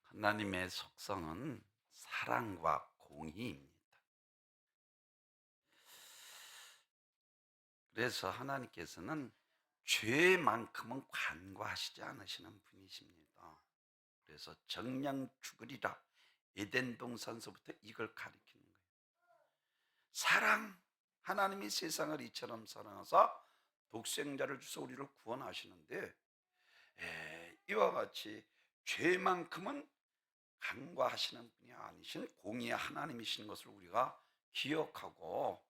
하나님의 속성은 사랑과 공의입니다. 그래서 하나님께서는 죄만큼은 간과하시지 않으시는 분이십니다. 그래서 정령 죽으리라 에덴 동산서부터 이걸 가리키는 거예요. 사랑, 하나님이 세상을 이처럼 사랑하사 독생자를 주사 우리를 구원하시는데 이와 같이 죄만큼은 간과하시는 분이 아니신 공의의 하나님이신 것을 우리가 기억하고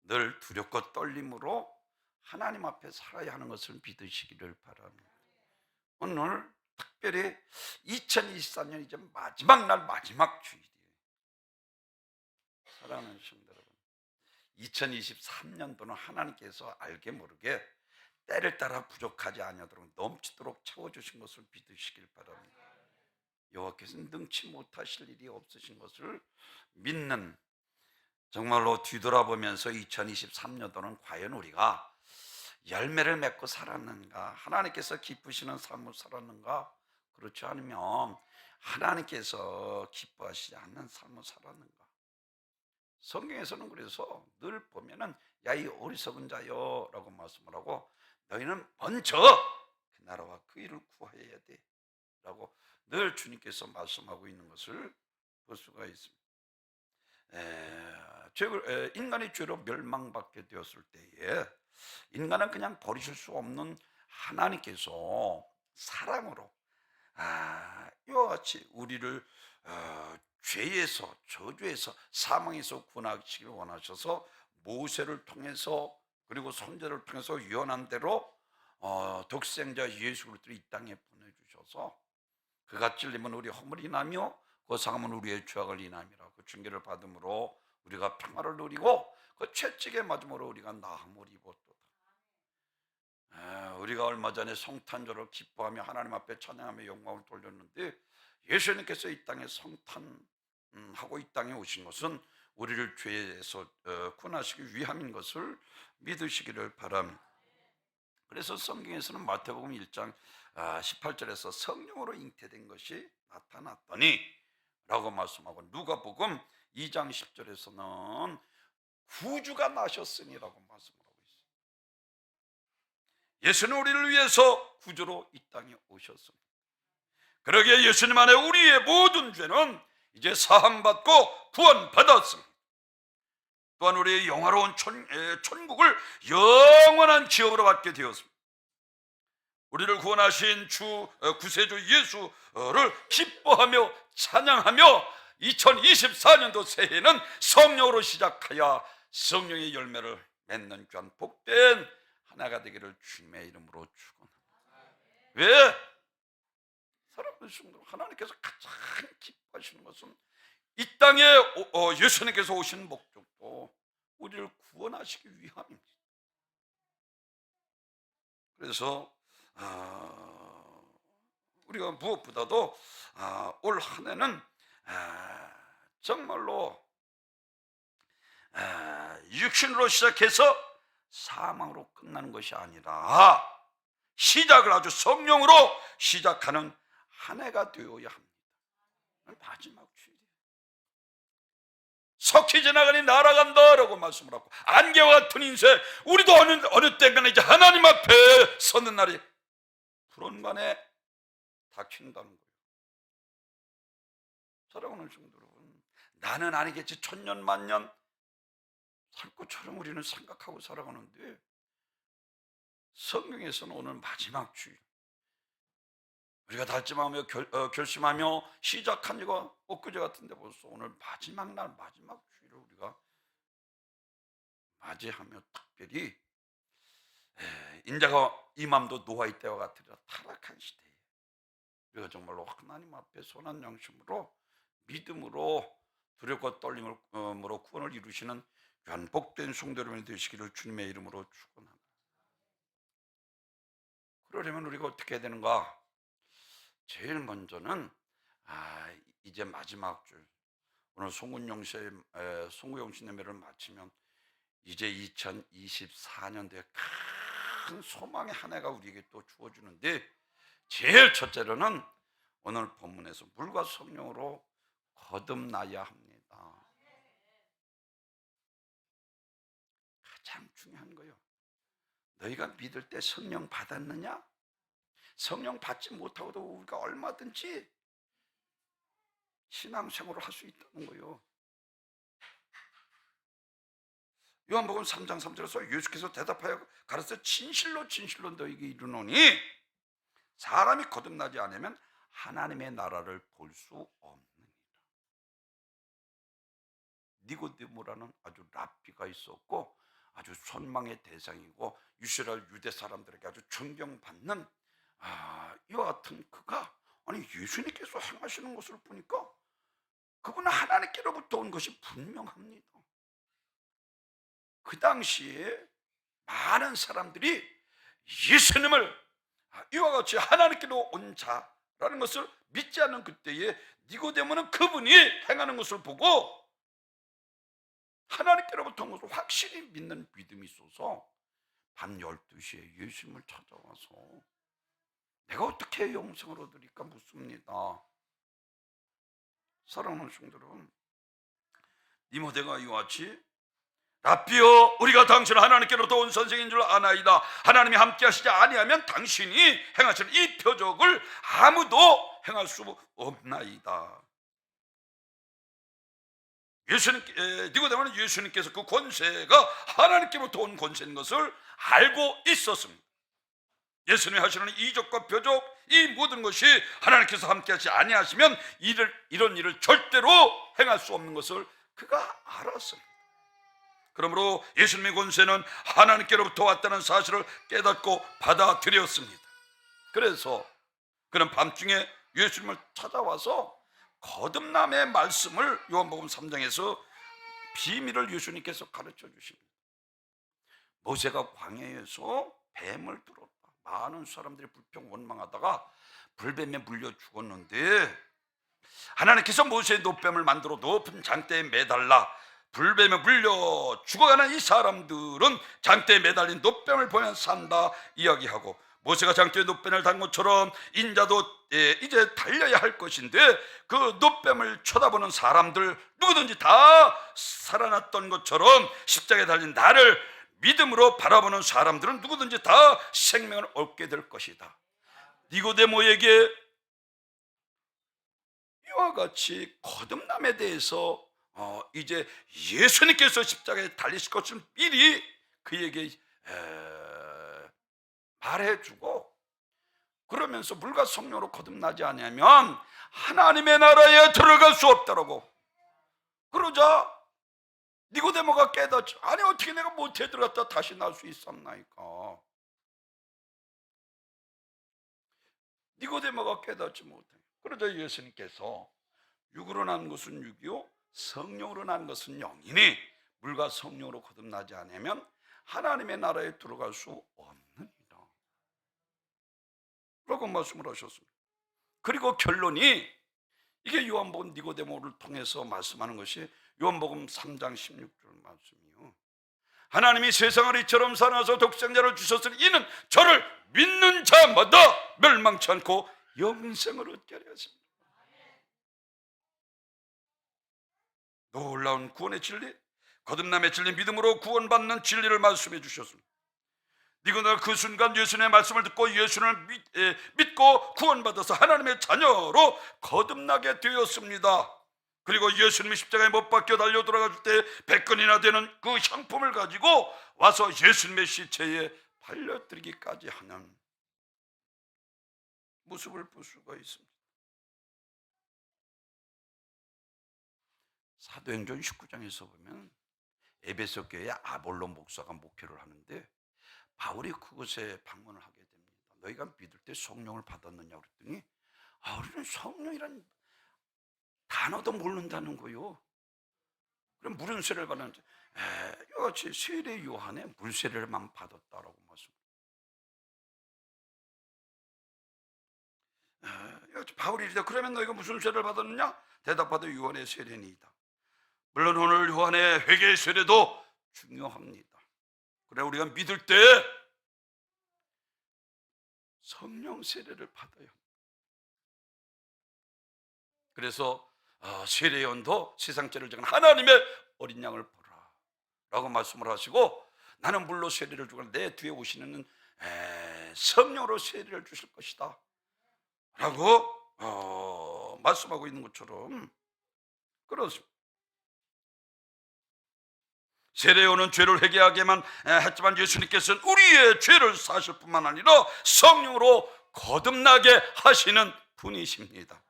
늘 두렵고 떨림으로 하나님 앞에 살아야 하는 것을 믿으시기를 바랍니다. 오늘 특별히 2024년 이제 마지막 날 마지막 주일이에요. 사랑하는 성도 여러분, 2023년도는 하나님께서 알게 모르게 때를 따라 부족하지 아니하도록 넘치도록 채워주신 것을 믿으시길 바랍니다. 여호와께서는 능치 못하실 일이 없으신 것을 믿는, 정말로 뒤돌아보면서 2023년도는 과연 우리가 열매를 맺고 살았는가, 하나님께서 기쁘시는 삶을 살았는가, 그렇지 않으면 하나님께서 기뻐하시지 않는 삶을 살았는가. 성경에서는 그래서 늘 보면은 야 이 어리석은 자여 라고 말씀을 하고, 너희는 먼저 그 나라와 그 일을 구해야 돼 라고 늘 주님께서 말씀하고 있는 것을 볼 수가 있습니다. 인간이 죄로 멸망받게 되었을 때에 인간은 그냥 버리실 수 없는 하나님께서 사랑으로 이와 같이 우리를 죄에서, 저주에서, 사망에서 구원하시길 원하셔서 모세를 통해서 그리고 손자를 통해서 유언한 대로 독생자 예수 그리스도를 이 땅에 보내주셔서 그가 찔림은 우리 허물이 인하며 그 상함은 우리의 죄악을 인함이라. 그 징계를 받음으로 우리가 평화를 누리고 그 채찍에 맞음으로 우리가 나음을 입었도다. 우리가 얼마 전에 성탄절을 기뻐하며 하나님 앞에 찬양하며 영광을 돌렸는데, 예수님께서 이 땅에 성탄하고 이 땅에 오신 것은 우리를 죄에서 구원하시기 위함인 것을 믿으시기를 바랍니다. 그래서 성경에서는 마태복음 1장 18절에서 성령으로 잉태된 것이 나타났더니 라고 말씀하고, 누가복음 2장 10절에서는 구주가 나셨으니 라고 말씀하고 있어요. 예수는 우리를 위해서 구주로 이 땅에 오셨습니다. 그러기에 예수님 안에 우리의 모든 죄는 이제 사함받고 구원받았습니다. 또한 우리의 영화로운 천국을 영원한 기업으로 받게 되었습니다. 우리를 구원하신 구세주 예수를 기뻐하며 찬양하며 2024년도 새해는 성령으로 시작하여 성령의 열매를 맺는 귀한 복된 하나가 되기를 주님의 이름으로 축원합니다. 왜? 사랑하는 성도, 하나님께서 가장 기뻐하시는 것은 이 땅에 예수님께서 오신 목적도 우리를 구원하시기 위함입니다. 그래서 우리가 무엇보다도 올 한 해는 정말로 육신으로 시작해서 사망으로 끝나는 것이 아니라 시작을 아주 성령으로 시작하는 한 해가 되어야 합니다. 마지막 주일이에요. 석희 지나가니 날아간다라고 말씀을 하고, 안개와 같은 인생, 우리도 어느 때가 이제 하나님 앞에 서는 날이 불언간에 닥친다는 거예요. 사랑하는 성도 여러분, 나는 아니겠지 천년 만년 살 것처럼 우리는 생각하고 살아가는데, 성경에서는 오늘 마지막 주일, 우리가 달쯤하며 결심하며 시작한 지가 엊그제 같은데 벌써 오늘 마지막 날 마지막 주일을 우리가 맞이하며 특별히 인자가 이맘도 노아의 때와 같으리라. 타락한 시대에 우리가 정말로 하나님 앞에 선한 양심으로 믿음으로 두렵고 떨림으로 구원을 이루시는 귀한 복된 성도 여러분이 되시기를 주님의 이름으로 축원합니다. 그러려면 우리가 어떻게 해야 되는가? 제일 먼저는 이제 마지막 주, 오늘 송구영신 예배를 마치면 이제 2024년도에 큰 소망의 한 해가 우리에게 또 주어주는데, 제일 첫째로는 오늘 본문에서 물과 성령으로 거듭나야 합니다. 가장 중요한 거예요. 너희가 믿을 때 성령 받았느냐? 성령 받지 못하고도 우리가 얼마든지 신앙생활을 할 수 있다는 거예요. 요한복음 3장 3절에서 예수께서 대답하여 가르쳐 진실로 진실로 너희에게 이르노니 사람이 거듭나지 않으면 하나님의 나라를 볼 수 없느니라. 니고데모라는 아주 랍비가 있었고 아주 선망의 대상이고 이스라엘 유대 사람들에게 아주 존경받는 이와 같은 그가 아니 예수님께서 행하시는 것을 보니까 그분은 하나님께로부터 온 것이 분명합니다. 그 당시에 많은 사람들이 예수님을 이와 같이 하나님께로 온 자라는 것을 믿지 않는 그때에 니고데모는 그분이 행하는 것을 보고 하나님께로부터 온 것을 확실히 믿는 믿음이 있어서 밤 12시에 예수님을 찾아와서 내가 어떻게 영생을 얻으리까 묻습니다. 사랑하는 성도들은 니고데모가 이와 같이 랍비여 우리가 당신을 하나님께로부터 온 선생인 줄 아나이다. 하나님이 함께 하시지 아니하면 당신이 행하시는 이 표적을 아무도 행할 수 없나이다. 니고데모는 예수님께서 그 권세가 하나님께로부터 온 권세인 것을 알고 있었습니다. 예수님이 하시는 이적과 표적 이 모든 것이 하나님께서 함께 하시지 아니하시면 이런 일을 절대로 행할 수 없는 것을 그가 알았습니다. 그러므로 예수님의 권세는 하나님께로부터 왔다는 사실을 깨닫고 받아들였습니다. 그래서 그는 밤중에 예수님을 찾아와서 거듭남의 말씀을 요한복음 3장에서 비밀을 예수님께서 가르쳐 주십니다. 모세가 광야에서 뱀을 들었다. 많은 사람들이 불평 원망하다가 불뱀에 물려 죽었는데 하나님께서 모세의 노뱀을 만들어 높은 장대에 매달라 불뱀에 물려 죽어가는 이 사람들은 장대에 매달린 노뱀을 보면 산다 이야기하고 모세가 장대에 노뱀을 단 것처럼 인자도 이제 달려야 할 것인데 그 노뱀을 쳐다보는 사람들 누구든지 다 살아났던 것처럼 십자가에 달린 나를 믿음으로 바라보는 사람들은 누구든지 다 생명을 얻게 될 것이다. 니고데모에게 이와 같이 거듭남에 대해서 이제 예수님께서 십자가에 달리실 것을 미리 그에게 말해주고 그러면서 물과 성령으로 거듭나지 않으면 하나님의 나라에 들어갈 수 없다라고 그러자 니고데모가 깨닫죠. 아니 어떻게 내가 못해 들어갔다 다시 날 수 있었나이까. 니고데모가 깨닫지 못해. 그러자 예수님께서 육으로 난 것은 육이요 성령으로 난 것은 영이니 물과 성령으로 거듭나지 않으면 하나님의 나라에 들어갈 수 없느니라 라고 말씀을 하셨습니다. 그리고 결론이 이게 요한복음 니고데모를 통해서 말씀하는 것이 요한복음 3장 16절 말씀이요. 하나님이 세상을 이처럼 사랑하사 독생자를 주셨으니 이는 저를 믿는 자마다 멸망치 않고 영생을 얻게 하려 하십니다. 놀라운 구원의 진리, 거듭남의 진리, 믿음으로 구원받는 진리를 말씀해 주셨습니다. 니고데모가 그 순간 예수님의 말씀을 듣고 예수를 믿고 구원받아서 하나님의 자녀로 거듭나게 되었습니다. 그리고 예수님이 십자가에 못 박혀 달려 돌아갈 때 100건이나 되는 그 향품을 가지고 와서 예수님의 시체에 발려드리기까지 하는 모습을 볼 수가 있습니다. 사도행전 19장에서 보면 에베소 교회에 아볼로 목사가 목회를 하는데 바울이 그곳에 방문을 하게 됩니다. 너희가 믿을 때 성령을 받았느냐 그랬더니 우리는 성령이란 단어도 모른다는 거요. 그럼 물은 세례를 받았는데 이같이 세례 요한에 물 세례만 받았다라고 말씀. 바울이 이르되 그러면 너희가 무슨 세례를 받았느냐? 대답하되 요한의 세례니이다. 물론 오늘 요한의 회개의 세례도 중요합니다. 그래 우리가 믿을 때 성령 세례를 받아요. 그래서 세례요한도 세상죄를 져간 하나님의 어린 양을 보라 라고 말씀을 하시고, 나는 물로 세례를 주고 내 뒤에 오시는 성령으로 세례를 주실 것이다 라고 말씀하고 있는 것처럼 그렇습니다. 세례요한은 죄를 회개하게만 했지만 예수님께서는 우리의 죄를 사실 뿐만 아니라 성령으로 거듭나게 하시는 분이십니다.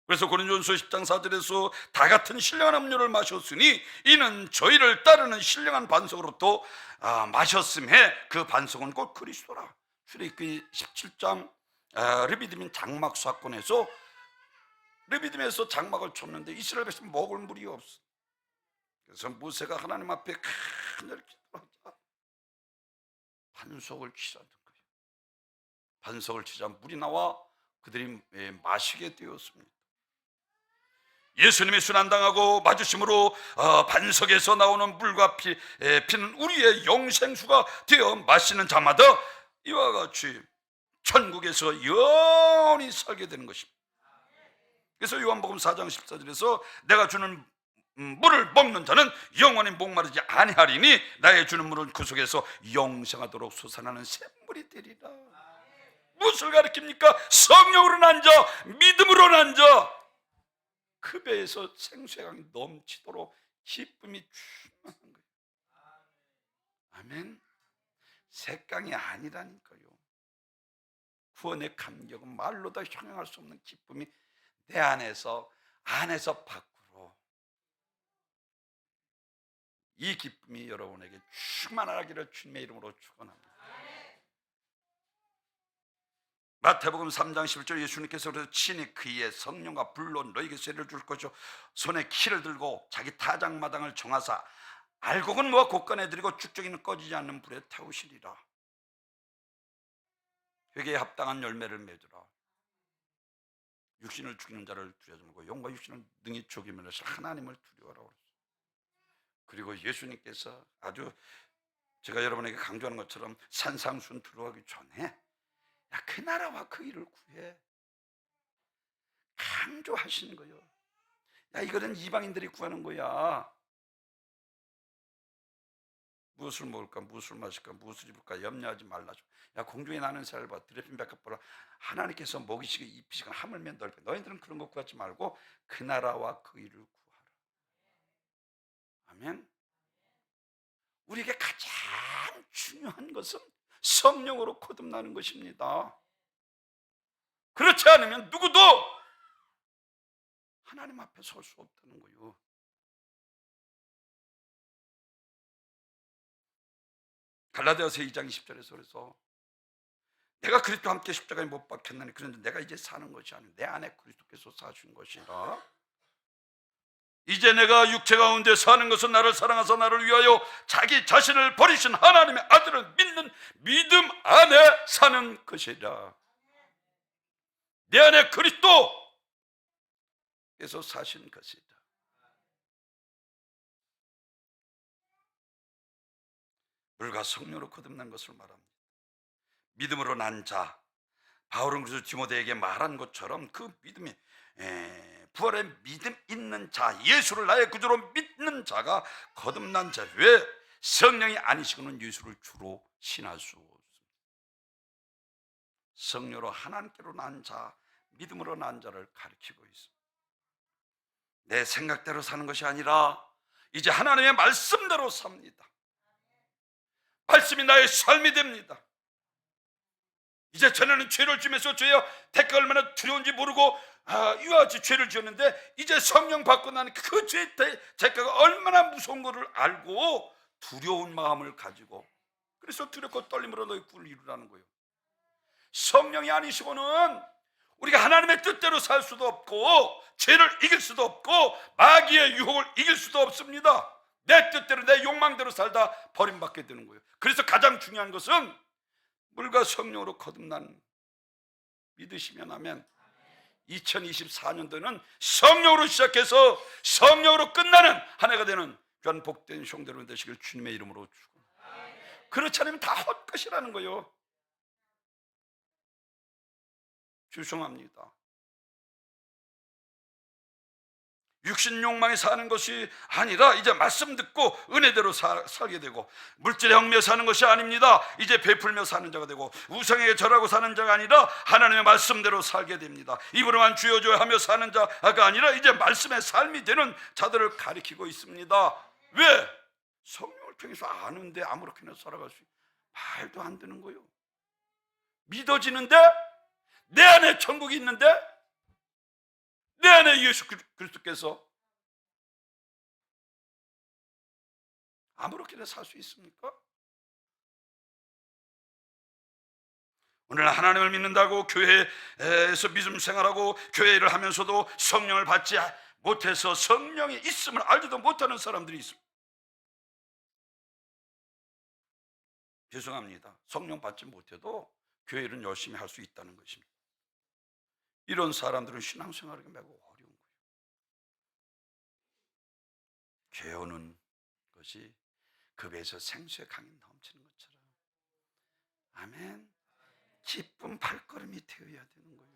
그래서 고린도전서 10장 4절에서 다 같은 신령한 음료를 마셨으니 이는 저희를 따르는 신령한 반석으로부터 마셨음에 그 반석은 곧 그리스도라. 출애굽기 17장 르비딤인 장막 사건에서 르비딤에서 장막을 쳤는데 이스라엘 백성 먹을 물이 없어. 그래서 모세가 하나님 앞에 간절히 기도하자 반석을 치자는 거예요. 반석을 치자 물이 나와 그들이 마시게 되었습니다. 예수님이 순환당하고 맞으심으로 반석에서 나오는 물과 피는 우리의 영생수가 되어 마시는 자마다 이와 같이 천국에서 영원히 살게 되는 것입니다. 그래서 요한복음 4장 14절에서 내가 주는 물을 먹는 자는 영원히 목마르지 아니하리니 나의 주는 물은 그 속에서 영생하도록 솟아나는 샘물이 되리라. 무엇을 가리킵니까? 성령으로 난 자, 믿음으로 난 자, 그 배에서 생수의 강이 넘치도록 기쁨이 충만한 거예요. 아멘. 색강이 아니라니까요. 구원의 감격은 말로 다 형용할 수 없는 기쁨이 내 안에서 밖으로, 이 기쁨이 여러분에게 충만하기를 주님의 이름으로 축원합니다. 마태복음 3장 11절 예수님께서 그래서 친히 그의 성령과 불로 너에게 세례를 줄 것이요 손에 키를 들고 자기 타작마당을 정하사 알곡은 모아 곳간에 들이고 쭉쭉이는 꺼지지 않는 불에 태우시리라. 회개에 합당한 열매를 맺으라. 육신을 죽이는 자를 두려워하지 말고 영과 육신을 능히 죽이면서 하나님을 두려워하라. 그리고 예수님께서 아주 제가 여러분에게 강조하는 것처럼 산상순 들어가기 전에 야, 그 나라와 그 일을 구해 강조하시는 거예요. 야, 이거는 이방인들이 구하는 거야. 무엇을 먹을까, 무엇을 마실까, 무엇을 입을까 염려하지 말라. 야, 공중에 나는 새를 봐, 드레핀 백합 보라. 하나님께서 먹이시고 입히시고 하물며 넓게. 너희들은 그런 거 구하지 말고 그 나라와 그 일을 구하라. 아멘. 우리에게 가장 중요한 것은 성령으로 거듭나는 것입니다. 그렇지 않으면 누구도 하나님 앞에 설 수 없다는 거예요. 갈라디아서 2장 20절에서 그래서 내가 그리스도와 함께 십자가에 못 박혔나니 그런데 내가 이제 사는 것이 아니라 내 안에 그리스도께서 사신 것이라. 이제 내가 육체 가운데 사는 것은 나를 사랑하사 나를 위하여 자기 자신을 버리신 하나님의 아들을 믿는 믿음 안에 사는 것이라. 내 안에 그리스도께서 사신 것이다. 물과 성령으로 거듭난 것을 말합니다. 믿음으로 난 자, 바울은 그래서 디모데에게 말한 것처럼 그 믿음이 부활의 믿음 있는 자, 예수를 나의 구주로 믿는 자가 거듭난 자 외에 성령이 아니시고는 예수를 주로 신할 수 없습니다. 성령으로 하나님께로 난 자, 믿음으로 난 자를 가리키고 있습니다. 내 생각대로 사는 것이 아니라 이제 하나님의 말씀대로 삽니다. 말씀이 나의 삶이 됩니다. 이제 전에는 죄를 지면서 죄야 대가가 얼마나 두려운지 모르고 이와 같이 죄를 지었는데 이제 성령 받고 나니까 그 죄의 대가가 얼마나 무서운 것을 알고 두려운 마음을 가지고, 그래서 두렵고 떨림으로 너희 꿀을 이루라는 거예요. 성령이 아니시고는 우리가 하나님의 뜻대로 살 수도 없고 죄를 이길 수도 없고 마귀의 유혹을 이길 수도 없습니다. 내 뜻대로 내 욕망대로 살다 버림받게 되는 거예요. 그래서 가장 중요한 것은 물과 성령으로 거듭난 믿으시면 하면 2024년도는 성령으로 시작해서 성령으로 끝나는 한 해가 되는 귀한 복된 형제로 되시길 주님의 이름으로 주고, 그렇지 않으면 다 헛것이라는 거예요. 죄송합니다. 육신 욕망에 사는 것이 아니라 이제 말씀 듣고 은혜대로 살게 되고, 물질에 얽매 사는 것이 아닙니다. 이제 베풀며 사는 자가 되고, 우상에게 절하고 사는 자가 아니라 하나님의 말씀대로 살게 됩니다. 입으로만 주여주여 하며 사는 자가 아니라 이제 말씀의 삶이 되는 자들을 가리키고 있습니다. 왜? 성령을 통해서 아는데 아무렇게나 살아갈 수 있어요. 말도 안 되는 거예요. 믿어지는데, 내 안에 천국이 있는데, 내 안에 예수 그리스도께서 아무렇게나 살 수 있습니까? 오늘 하나님을 믿는다고 교회에서 믿음 생활하고 교회 일을 하면서도 성령을 받지 못해서 성령이 있음을 알지도 못하는 사람들이 있습니다. 죄송합니다. 성령 받지 못해도 교회 일은 열심히 할 수 있다는 것입니다. 이런 사람들은 신앙생활이 매우 어려운 거예요. 개어는 것이 급에서 생수의 강이 넘치는 것처럼, 아멘, 기쁜 발걸음이 되어야 되는 거예요.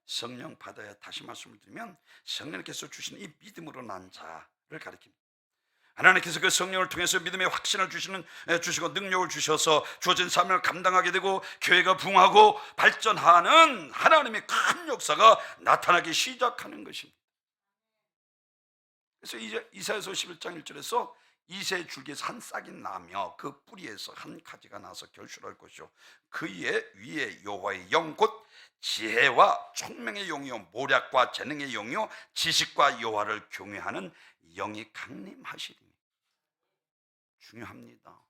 성령 받아야, 다시 말씀을 드리면 성령께서 주시는 이 믿음으로 난 자를 가리킵니다. 하나님께서 그 성령을 통해서 믿음의 확신을 주시고 능력을 주셔서 주어진 사명을 감당하게 되고 교회가 부흥하고 발전하는 하나님의 큰 역사가 나타나기 시작하는 것입니다. 그래서 이제 이사야서 11장 1절에서 이새 줄기에서 한 싹이 나며 그 뿌리에서 한 가지가 나서 결실할 것이요 그의 위에 여호와의 영 곧 지혜와 총명의 영이요 모략과 재능의 영이요 지식과 여호와를 경외하는 영이 강림하시리니. 중요합니다.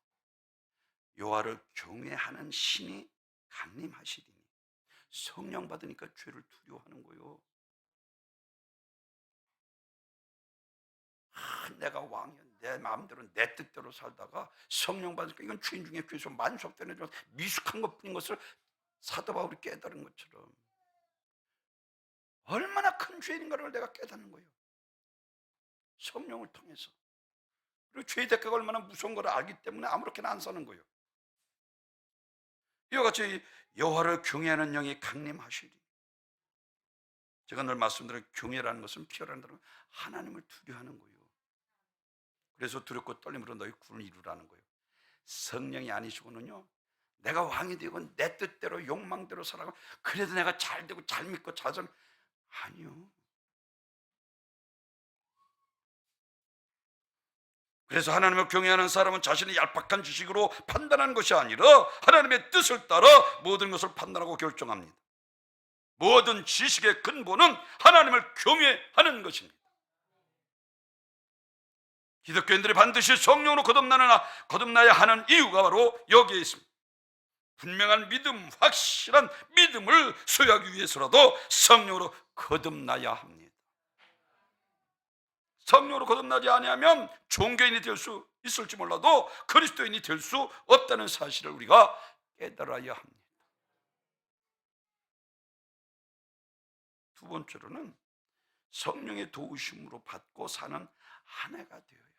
여호와를 경외하는 신이 강림하시리니. 성령 받으니까 죄를 두려워하는 거예요. 내가 왕이야, 내 마음대로 내 뜻대로 살다가 성령 받으니까 이건 죄인 중에 죄서 만족되는 좀 미숙한 것뿐인 것을 사도 바울이 깨달은 것처럼 얼마나 큰 죄인가를 내가 깨닫는 거예요. 성령을 통해서. 그리고 죄의 대가가 얼마나 무서운 걸 알기 때문에 아무렇게나 안 사는 거예요. 이와 같이 여호와를 경외하는 영이 강림하시리. 제가 늘 말씀드린 경외라는 것은 피하라는 것은 하나님을 두려워하는 거예요. 그래서 두렵고 떨림으로 너희 군을 이루라는 거예요. 성령이 아니시고는요, 내가 왕이 되고 내 뜻대로 욕망대로 살아가면 그래도 내가 잘 되고 잘 믿고 잘 살면, 아니요. 그래서 하나님을 경외하는 사람은 자신의 얄팍한 지식으로 판단하는 것이 아니라 하나님의 뜻을 따라 모든 것을 판단하고 결정합니다. 모든 지식의 근본은 하나님을 경외하는 것입니다. 기독교인들이 반드시 성령으로 거듭나야 하는 이유가 바로 여기에 있습니다. 분명한 믿음, 확실한 믿음을 소유하기 위해서라도 성령으로 거듭나야 합니다. 성령으로 거듭나지 아니하면 종교인이 될 수 있을지 몰라도 그리스도인이 될 수 없다는 사실을 우리가 깨달아야 합니다. 두 번째로는 성령의 도우심으로 받고 사는 한 해가 되어야 돼요.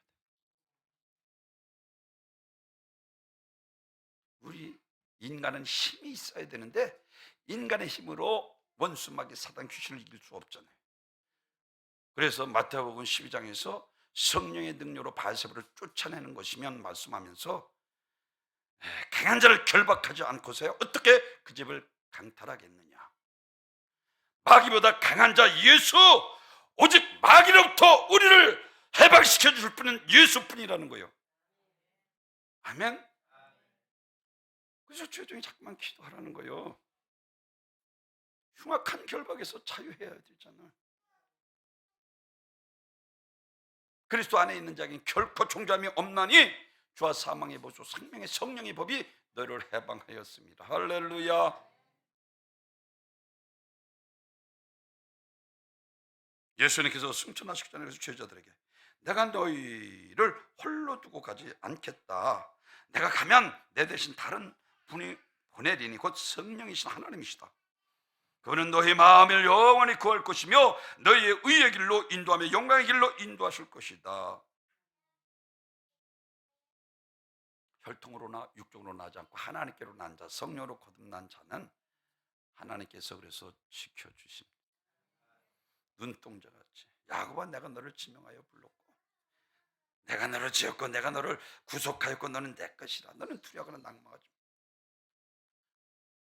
우리 인간은 힘이 있어야 되는데 인간의 힘으로 원수마귀 사단 귀신을 이길 수 없잖아요. 그래서 마태복음 12장에서 성령의 능력으로 바알세바를 쫓아내는 것이면 말씀하면서 강한 자를 결박하지 않고서야 어떻게 그 집을 강탈하겠느냐. 마귀보다 강한 자 예수, 오직 마귀로부터 우리를 해방시켜 줄 분은 예수뿐이라는 거예요. 아멘. 그래서 최종에 자꾸만 기도하라는 거예요. 흉악한 결박에서 자유해야 되잖아. 그리스도 안에 있는 자에게는 결코 종잡이 없나니 주와 사망의 보수 생명의 성령의 법이 너를 해방하였습니다. 할렐루야. 예수님께서 승천하시기 전에 제자들에게 내가 너희를 홀로 두고 가지 않겠다. 내가 가면 내 대신 다른 분이 보내리니 곧 성령이신 하나님이시다. 그분은 너희 마음을 영원히 구할 것이며 너희의 의의 길로 인도하며 영광의 길로 인도하실 것이다. 혈통으로나 육적으로 나지 않고 하나님께로 난 자, 성령으로 거듭난 자는 하나님께서 그래서 지켜주십니다. 눈동자같이 야곱아 내가 너를 지명하여 불렀고 내가 너를 지었고 내가 너를 구속하였고 너는 내 것이라. 너는 두려워하거나 낙망하지 마.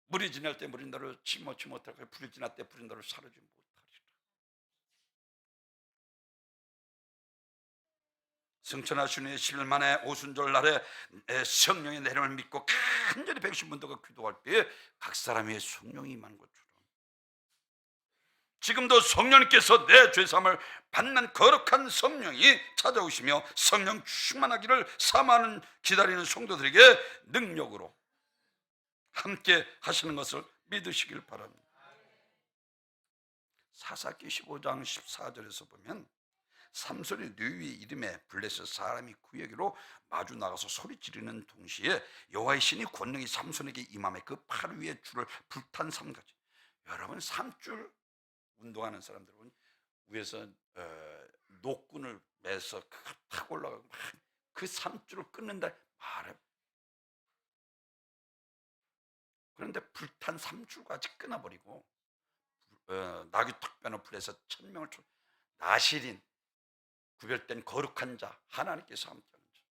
물이 지날 때 물이 너를 침몰치 못할 거야. 불이 지날 때 불이 너를 사르지 못하리라. 승천하시는 10일 만에 오순절 날에 성령의 내림을 믿고 간절히 백신 분들과 기도할 때에 각 사람의 성령이 임한 것처럼 지금도 성령님께서 내 죄사함을 받는 거룩한 성령이 찾아오시며 성령 충만하기를 사모하는 기다리는 성도들에게 능력으로 함께 하시는 것을 믿으시길 바랍니다. 사사기 15장 14절에서 보면 삼손이 누이 이름에 블레셋 사람이 구여기로 마주 나가서 소리 지르는 동시에 여호와의 신이 권능이 삼손에게 임함에 그 팔 위에 줄을 불탄 삼가지. 여러분 삼줄 운동하는 사람들은 위에서 노끈을 매서 탁 올라가고 그 삼줄을 끊는다 말해. 그런데 불탄 삼줄까지 끊어버리고 나귀 턱 빼는 불에서 1000명을 나실인 구별된 거룩한 자 하나님께서 함께하는 자.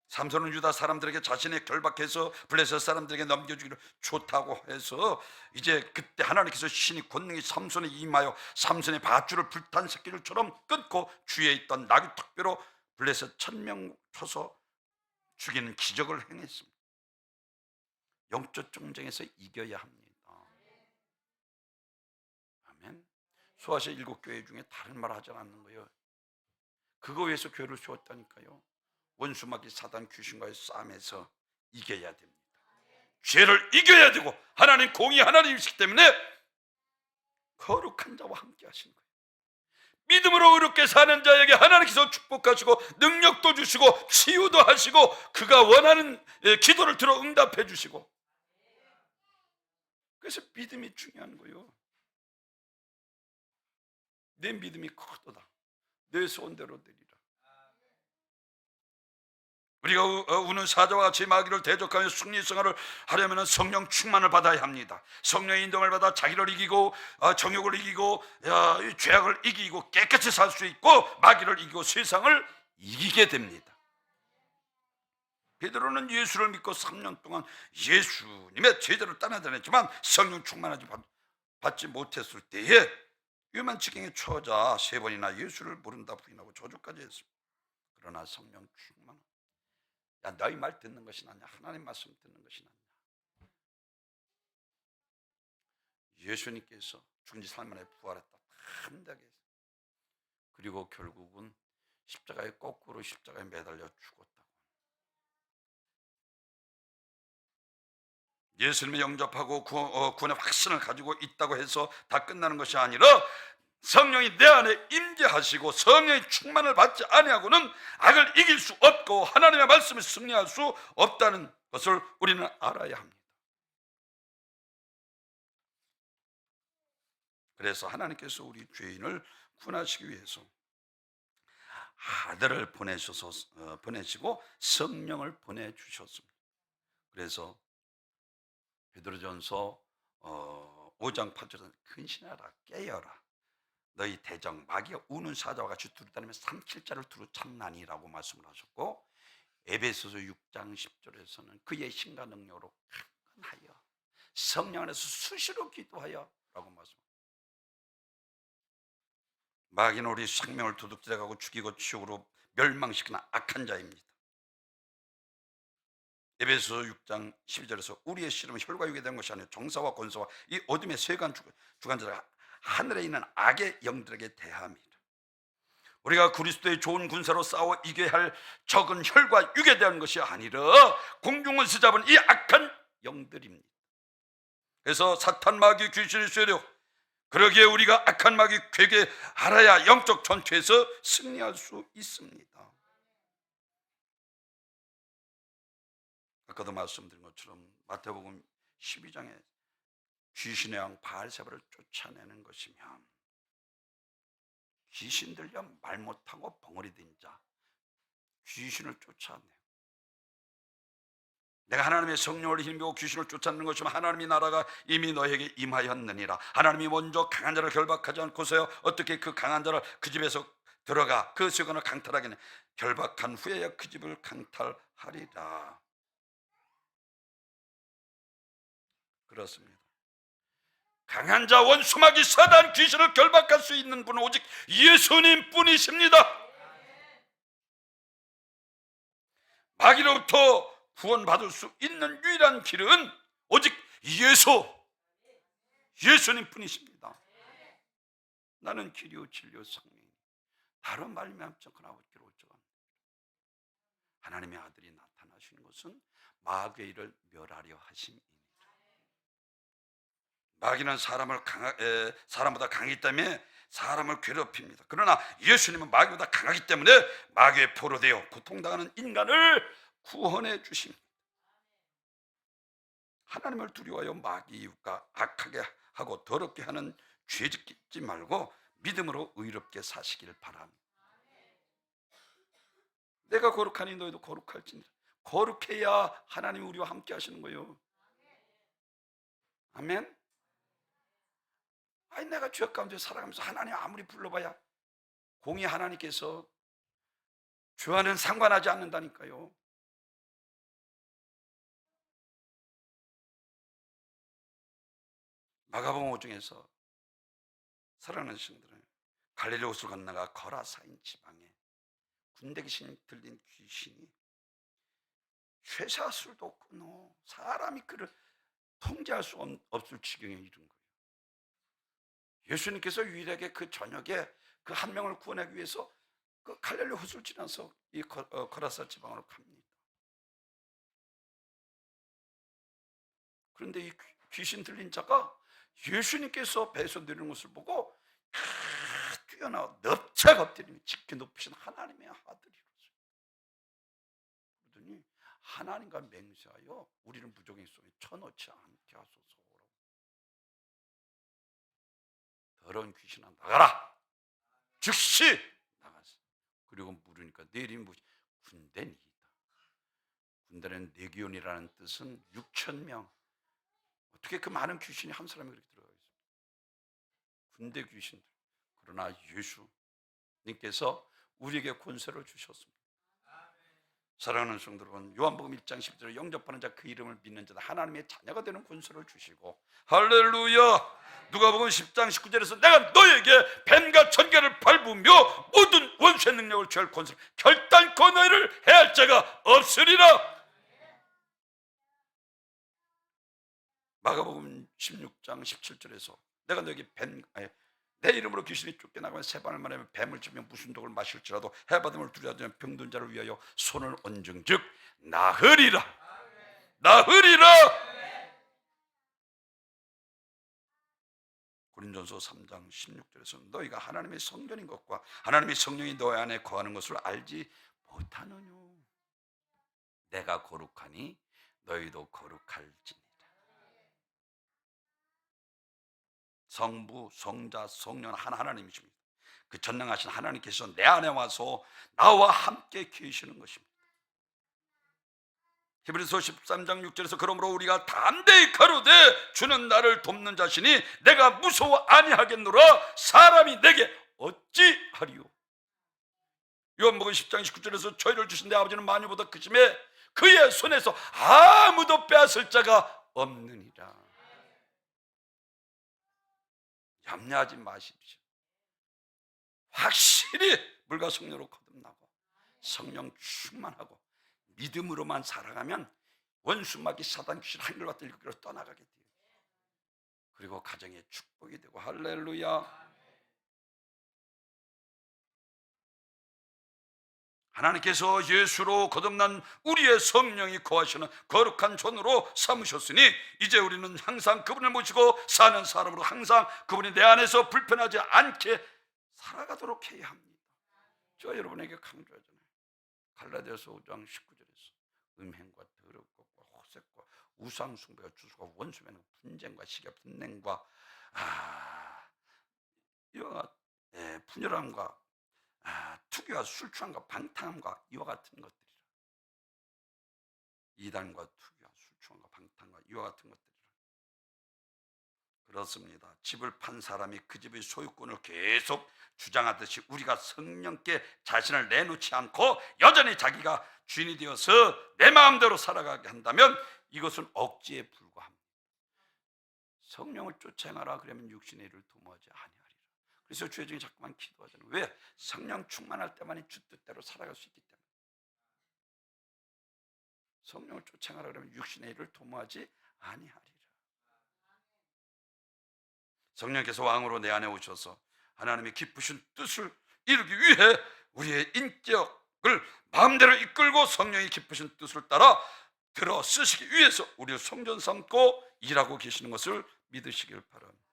삼손은 유다 사람들에게 자신의 결박해서 블레셋 사람들에게 넘겨주기를 좋다고 해서 이제 그때 하나님께서 신이 권능이 삼손에 임하여 삼손의 밧줄을 불탄 새끼줄처럼 끊고 주위에 있던 나귀 턱뼈로 블레셋 1000명 쳐서 죽이는 기적을 행했습니다. 영적 전쟁에서 이겨야 합니다. 아멘. 소아시아 7교회 중에 다른 말 하지 않는 거예요. 그거 위해서 교회를 세웠다니까요. 원수마귀 사단 귀신과의 싸움에서 이겨야 됩니다. 죄를 이겨야 되고 하나님 공의 하나님이시기 때문에 거룩한 자와 함께 하시는 거예요. 믿음으로 의롭게 사는 자에게 하나님께서 축복하시고 능력도 주시고 치유도 하시고 그가 원하는 기도를 들어 응답해 주시고. 그래서 믿음이 중요한 거예요. 내 믿음이 크도다. 내 소원대로 되리라. 우리가 우는 사자와 같이 마귀를 대적하며 승리생활을 하려면 성령 충만을 받아야 합니다. 성령의 인도를 받아 자기를 이기고 정욕을 이기고 죄악을 이기고 깨끗이 살 수 있고 마귀를 이기고 세상을 이기게 됩니다. 베드로는 예수를 믿고 3년 동안 예수님의 제자를 따라다녔지만 성령 충만하지 받지 못했을 때에 위험한 지경에 처하자 3번이나 예수를 모른다 부인하고 저주까지 했습니다. 그러나 성령 충만, 야 너희 말 듣는 것이 낫냐 하나님 말씀 듣는 것이 낫냐. 예수님께서 죽은 지 3일 만에 부활했다 담대하게 했어요. 그리고 결국은 십자가에 거꾸로 십자가에 매달려 죽었다고. 예수님을 영접하고 구원의 확신을 가지고 있다고 해서 다 끝나는 것이 아니라 성령이 내 안에 임재하시고 성령의 충만을 받지 아니하고는 악을 이길 수 없고 하나님의 말씀을 승리할 수 없다는 것을 우리는 알아야 합니다. 그래서 하나님께서 우리 죄인을 구원하시기 위해서 아들을 보내시고 성령을 보내주셨습니다. 그래서 베드로전서 5장 8절은 근신하라 깨어라 너희 대적 마귀가 우는 사자와 같이 두루다니며 삼킬 자를 두루 참나니라고 말씀을 하셨고 에베소서 6장 10절에서는 그의 신과 능력으로 강건하여 성령 안에서 수시로 기도하여 라고 말씀합니다. 마귀는 우리 생명을 도둑질하고 죽이고 지옥으로 멸망시키는 악한 자입니다. 에베소 6장 12절에서 우리의 씨름은 혈과 육에 대한 것이 아니라 정사와 권사와 이 어둠의 세관 주관자가 하늘에 있는 악의 영들에게 대함이라. 우리가 그리스도의 좋은 군사로 싸워 이겨야 할 적은 혈과 육에 대한 것이 아니라 공중원수 잡은 이 악한 영들입니다. 그래서 사탄 마귀 귀신의 세력, 그러기에 우리가 악한 마귀 괴게 알아야 영적 전투에서 승리할 수 있습니다. 아까도 말씀드린 것처럼 마태복음 12장에 귀신의 왕 바알세바를 쫓아내는 것이면 귀신 들려 말 못하고 벙어리 된 자 귀신을 쫓아내요. 내가 하나님의 성령을 힘입고 귀신을 쫓아내는 것이면 하나님의 나라가 이미 너에게 임하였느니라. 하나님이 먼저 강한 자를 결박하지 않고서야 어떻게 그 강한 자를 그 집에서 들어가 그 세관을 강탈하겠냐. 결박한 후에야 그 집을 강탈하리라. 그렇습니다. 강한 자 원수마귀 사단 귀신을 결박할 수 있는 분은 오직 예수님 뿐이십니다. 마귀로부터 구원받을 수 있는 유일한 길은 오직 예수님 뿐이십니다. 나는 길이요 진리요 생명이니 다른 말미암지 않거나 얻기로 오직한 하나님의 아들이 나타나신 것은 마귀의 일을 멸하려 하심이니라. 마귀는 사람보다 강하기 때문에 사람을 괴롭힙니다. 그러나 예수님은 마귀보다 강하기 때문에 마귀의 포로 되어 고통당하는 인간을 구원해 주십니다. 하나님을 두려워하여 마귀가 악하게 하고 더럽게 하는 죄 짓지 말고 믿음으로 의롭게 사시길 바랍니다. 내가 거룩하니 너희도 거룩할지니라. 거룩해야 하나님이 우리와 함께 하시는 거예요. 아멘. 아니 내가 죄악 가운데 살아가면서 하나님 아무리 불러봐야 공의 하나님께서 죄와는 상관하지 않는다니까요. 마가복음 5장에서 사랑하는 신들은 갈릴리 호수를 건너가 거라사인 지방에 군대 귀신 들린 귀신이 쇠사슬도 끊어 사람이 그를 통제할 수 없을 지경에 이른 거예요. 예수님께서 유일하게 그 저녁에 그 한 명을 구원하기 위해서 그 갈릴리 호수를 지나서 이 거라사 지방으로 갑니다. 그런데 이 귀신 들린 자가 예수님께서 배에서 내리는 것을 보고 뛰어나와 넙작 엎드리니 지극히 높으신 하나님의 아들이로서 그러더니 하나님과 맹세하여 우리는 무적행 속에 쳐넣지 않게 하소서. 더러운 귀신아 나가라. 즉시 나갔어. 그리고 물으니까 내 이름이 무엇이? 군대니이다. 군대는 레기온이라는 뜻은 6,000명. 어떻게 그 많은 귀신이 한 사람이 그렇게 들어가 있습니까? 군대 귀신들. 그러나 예수님께서 우리에게 권세를 주셨습니다. 사랑하는 성도 여러분, 요한복음 1장 10절에 영접하는 자 그 이름을 믿는 자다 하나님의 자녀가 되는 권세를 주시고, 할렐루야. 누가복음 10장 19절에서 내가 너에게 뱀과 전개를 밟으며 모든 원수의 능력을 취할 권세를 결단코 너희를 해할 자가 없으리라. 마가복음 16장 17절에서 내가 너에게 내 이름으로 귀신이 쫓겨나가면 세 번을 말하면 뱀을 치면 무슨 독을 마실지라도 해받음을 두려워하면 병든 자를 위하여 손을 얹은즉 나으리라. 고린도전서 3장 16절에서 너희가 하나님의 성전인 것과 하나님의 성령이 너희 안에 거하는 것을 알지 못하느냐. 내가 거룩하니 너희도 거룩할지니라. 성부, 성자, 성령 하나님이십니다. 그 전능하신 하나님께서 내 안에 와서 나와 함께 계시는 것입니다. 히브리서 13장 6절에서 그러므로 우리가 담대히 가로되 주는 나를 돕는 자시니 내가 무서워 아니하겠노라. 사람이 내게 어찌하리요. 요한복음 10장 19절에서 저희를 주신 내 아버지는 만유보다 크심에 그의 손에서 아무도 빼앗을 자가 없느니라. 염려하지 마십시오. 확실히 물과 성령으로 거듭나고 성령 충만하고 믿음으로만 살아가면 원수마귀 사단 귀신 한결같은 일으키러 떠나가게 돼요. 그리고 가정의 축복이 되고. 할렐루야. 하나님께서 예수로 거듭난 우리의 성령이 거하시는 거룩한 존으로 삼으셨으니 이제 우리는 항상 그분을 모시고 사는 사람으로 항상 그분이 내 안에서 불편하지 않게 살아가도록 해야 합니다. 저 여러분에게 강조하잖아요. 갈라디아서 5장 19절에서 음행과 더럽고 호색과 우상숭배와 주수가 원수매는 분쟁과 시기와 분냉과 이와 분열함과 투기와 술취함과 방탕함과 이와 같은 것들이라. 이단과 투기와 추원과 방탕과 이와 같은 것들이라. 그렇습니다. 집을 판 사람이 그 집의 소유권을 계속 주장하듯이 우리가 성령께 자신을 내놓지 않고 여전히 자기가 주인이 되어서 내 마음대로 살아가게 한다면 이것은 억지에 불과합니다. 성령을 쫓아 행하라 그러면 육신의 일을 도모하지 아니하리라. 그래서 주의 중에 자꾸만 기도하잖아요. 왜? 성령 충만할 때만이 주 뜻대로 살아갈 수 있기 때문에. 성령을 쫓아 행하라 그러면 육신의 일을 도모하지 아니하리라. 성령께서 왕으로 내 안에 오셔서 하나님의 기쁘신 뜻을 이루기 위해 우리의 인격을 마음대로 이끌고 성령의 기쁘신 뜻을 따라 들어 쓰시기 위해서 우리를 성전 삼고 일하고 계시는 것을 믿으시길 바랍니다.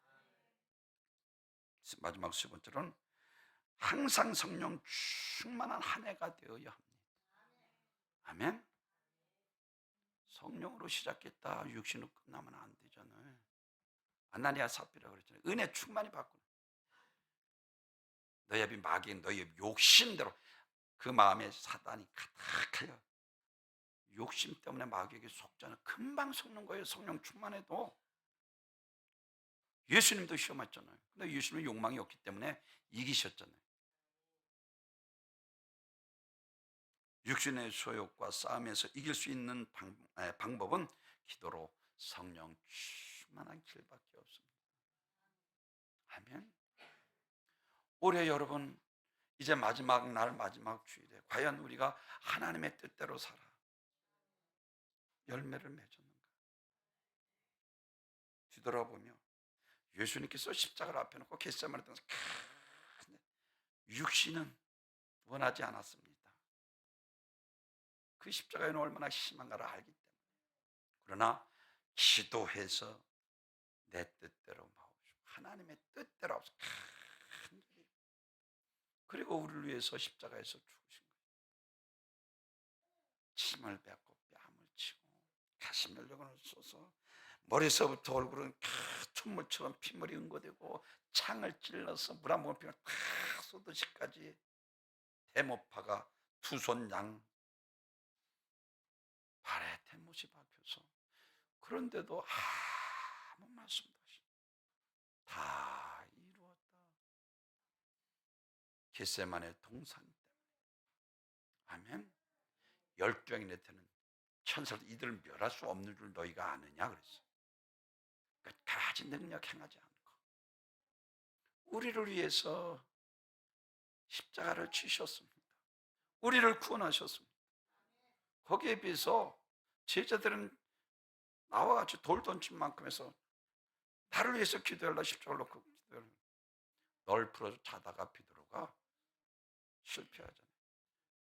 마지막 세 번째로는 항상 성령 충만한 한 해가 되어야 합니다. 아멘. 성령으로 시작했다 육신으로 끝나면 안 되잖아요. 아나니아 삽비라 그랬잖아요. 은혜 충만히 받고 너희 마귀인 너희 욕심대로 그 마음에 사단이 가득하여 욕심 때문에 마귀에게 속잖아. 금방 속는 거예요. 성령 충만해도. 예수님도 시험했잖아요. 근데 예수님은 욕망이 없기 때문에 이기셨잖아요. 육신의 소욕과 싸움에서 이길 수 있는 방법은 기도로 성령 충만한 길밖에 없습니다. 아멘. 올해 여러분 이제 마지막 날 마지막 주일에 과연 우리가 하나님의 뜻대로 살아 열매를 맺었는가? 뒤돌아보며 예수님께서 십자가를 앞에 놓고 겟세마네 땅에서 육신은 원하지 않았습니다. 그 십자가에는 얼마나 심한가를 알기 때문에. 그러나 기도해서 내 뜻대로 마옵시오. 하나님의 뜻대로 하옵시오. 그리고 우리를 위해서 십자가에서 죽으신 거예요. 침을 뱉고 뺨을 치고 가시 면력을 쏘서 머리서부터 얼굴은 촛물처럼 피물이 응고되고 창을 찔러서 물 한 모금 피가 탁 쏟으시까지 대모파가 두 손 양 발에 대못이 박혀서 그런데도 아무 말씀도 없이 다 이루었다. 겟세마네 동산 때문에. 아멘. 12명이 내태는 천사들 이들을 멸할 수 없는 줄 너희가 아느냐 그랬어. 끝까지 능력 행하지 않고 우리를 위해서 십자가를 지셨습니다. 우리를 구원하셨습니다. 거기에 비해서 제자들은 나와 같이 돌 던진 만큼 해서 나를 위해서 기도하려 십자가를 놓고 기도하려 널 풀어서 자다가 비들어가 실패하잖아요.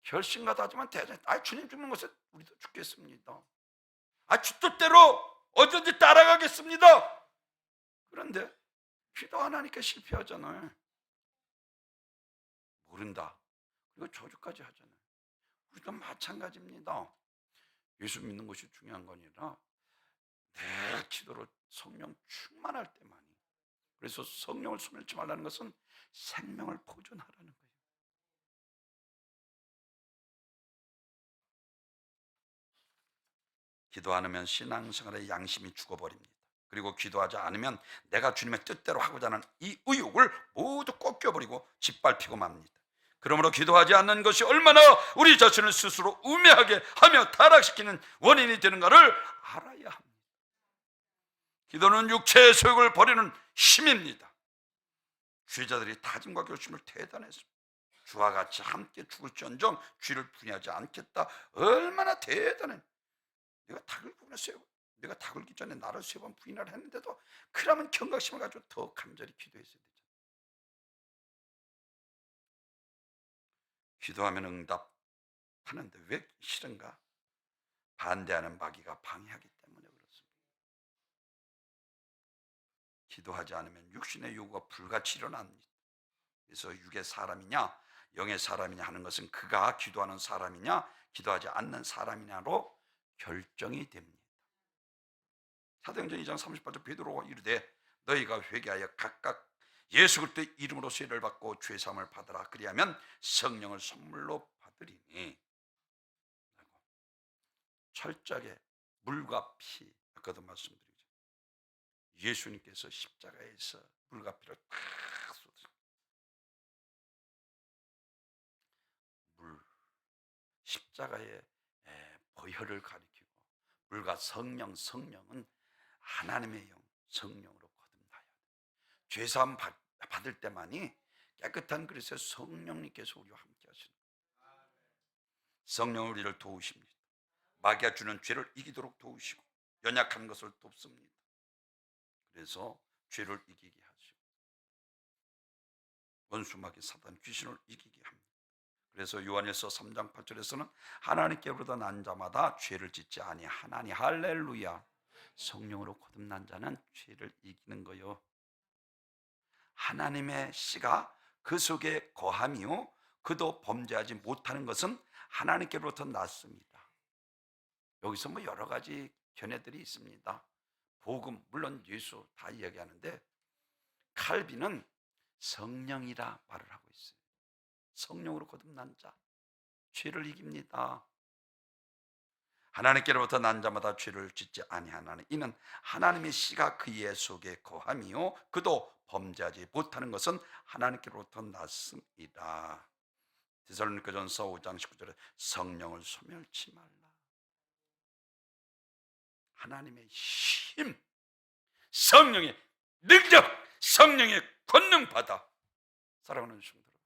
결심과 다짐은 대단히 주님 죽는 것에 우리도 죽겠습니다. 주 뜻대로 어쩐지 따라가겠습니다. 그런데 기도 안 하니까 실패하잖아요. 모른다. 그리고 저주까지 하잖아요. 우리도 마찬가지입니다. 예수 믿는 것이 중요한 거 아니라 늘 기도로 성령 충만할 때만이. 그래서 성령을 소멸치 말라는 것은 생명을 보존하라는 거예요. 기도 안 하면 신앙생활의 양심이 죽어버립니다. 그리고 기도하지 않으면 내가 주님의 뜻대로 하고자 하는 이 의욕을 모두 꺾여버리고 짓밟히고 맙니다. 그러므로 기도하지 않는 것이 얼마나 우리 자신을 스스로 우매하게 하며 타락시키는 원인이 되는가를 알아야 합니다. 기도는 육체의 소욕을 버리는 힘입니다. 주의자들이 다짐과 결심을 대단했습니다. 주와 같이 함께 죽을지언정 주를 분하지 않겠다. 얼마나 대단해. 내가 닭을 구원했어요. 내가 닭을 기 전에 나를 3번 부인하라 했는데도 그러면 경각심을 가지고 더 간절히 기도했어야 되죠. 기도하면 응답하는데 왜 싫은가? 반대하는 마귀가 방해하기 때문에 그렇습니다. 기도하지 않으면 육신의 요구가 불같이 일어납니다. 그래서 육의 사람이냐 영의 사람이냐 하는 것은 그가 기도하는 사람이냐 기도하지 않는 사람이냐로 결정이 됩니다. 사도행전 2장 38절 베드로가 이르되 너희가 회개하여 각각 예수 그리스도의 이름으로 세례를 받고 죄 사함을 받으라. 그리하면 성령을 선물로 받으리니. 철저하게 물과 피, 아까도 말씀드리죠. 예수님께서 십자가에서 물과 피를 탁 쏟으셨어요. 물, 십자가의 보혈을 가리키고, 물과 성령은 하나님의 영, 성령으로 거듭나야 돼. 죄사함 받을 때만이 깨끗한 그릇에 성령님께서 우리와 함께 하시는 거예요. 성령은 우리를 도우십니다. 마귀가 주는 죄를 이기도록 도우시고 연약한 것을 돕습니다. 그래서 죄를 이기게 하시고 원수마귀 사단 귀신을 이기게 합니다. 그래서 요한일서 3장 8절에서는 하나님께로부터 난 자마다 죄를 짓지 아니하나니 할렐루야. 성령으로 거듭난 자는 죄를 이기는 거요. 하나님의 씨가 그 속에 거함이요 그도 범죄하지 못하는 것은 하나님께로부터 났습니다. 여기서 뭐 여러 가지 견해들이 있습니다. 복음, 물론 예수 다 이야기하는데 칼빈은 성령이라 말을 하고 있어요. 성령으로 거듭난 자, 죄를 이깁니다. 하나님께로부터 난 자마다 죄를 짓지 아니하나니 이는 하나님의 씨가 그의 속에 거함이요 그도 범죄하지 못하는 것은 하나님께로부터 났습니다. 데살로니가전서 5장 19절에 성령을 소멸치 말라. 하나님의 힘, 성령의 능력, 성령의 권능 받아 사랑하는 성도 여러분,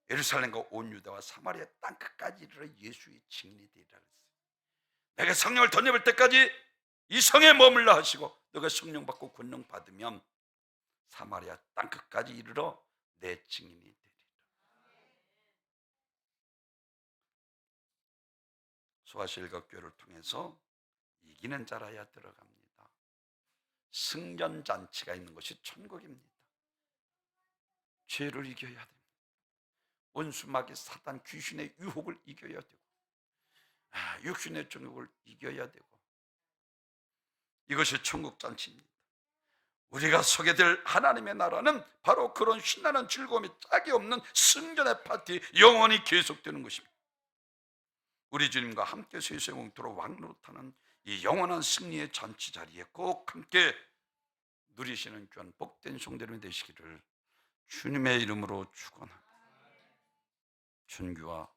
예루살렘과 온 유다와 사마리아 땅끝까지 이르러 예수의 증인이 되리라 했어요. 내가 성령을 덧입을 때까지 이 성에 머물러 하시고 너가 성령 받고 권능 받으면 사마리아 땅끝까지 이르러 내 증인이 되리라. 소아실각교회를 통해서 이기는 자라야 들어갑니다. 승전잔치가 있는 것이 천국입니다. 죄를 이겨야 됩니다. 원수마귀 사단 귀신의 유혹을 이겨야 되고 육신의 정욕을 이겨야 되고 이것이 천국잔치입니다. 우리가 서게 될 하나님의 나라는 바로 그런 신나는 즐거움이 짝이 없는 승전의 파티 영원히 계속되는 것입니다. 우리 주님과 함께 세상의 공토로 왕노릇하는 이 영원한 승리의 잔치 자리에 꼭 함께 누리시는 귀한 복된 성도님이 되시기를 주님의 이름으로 축원합니다.春菊啊。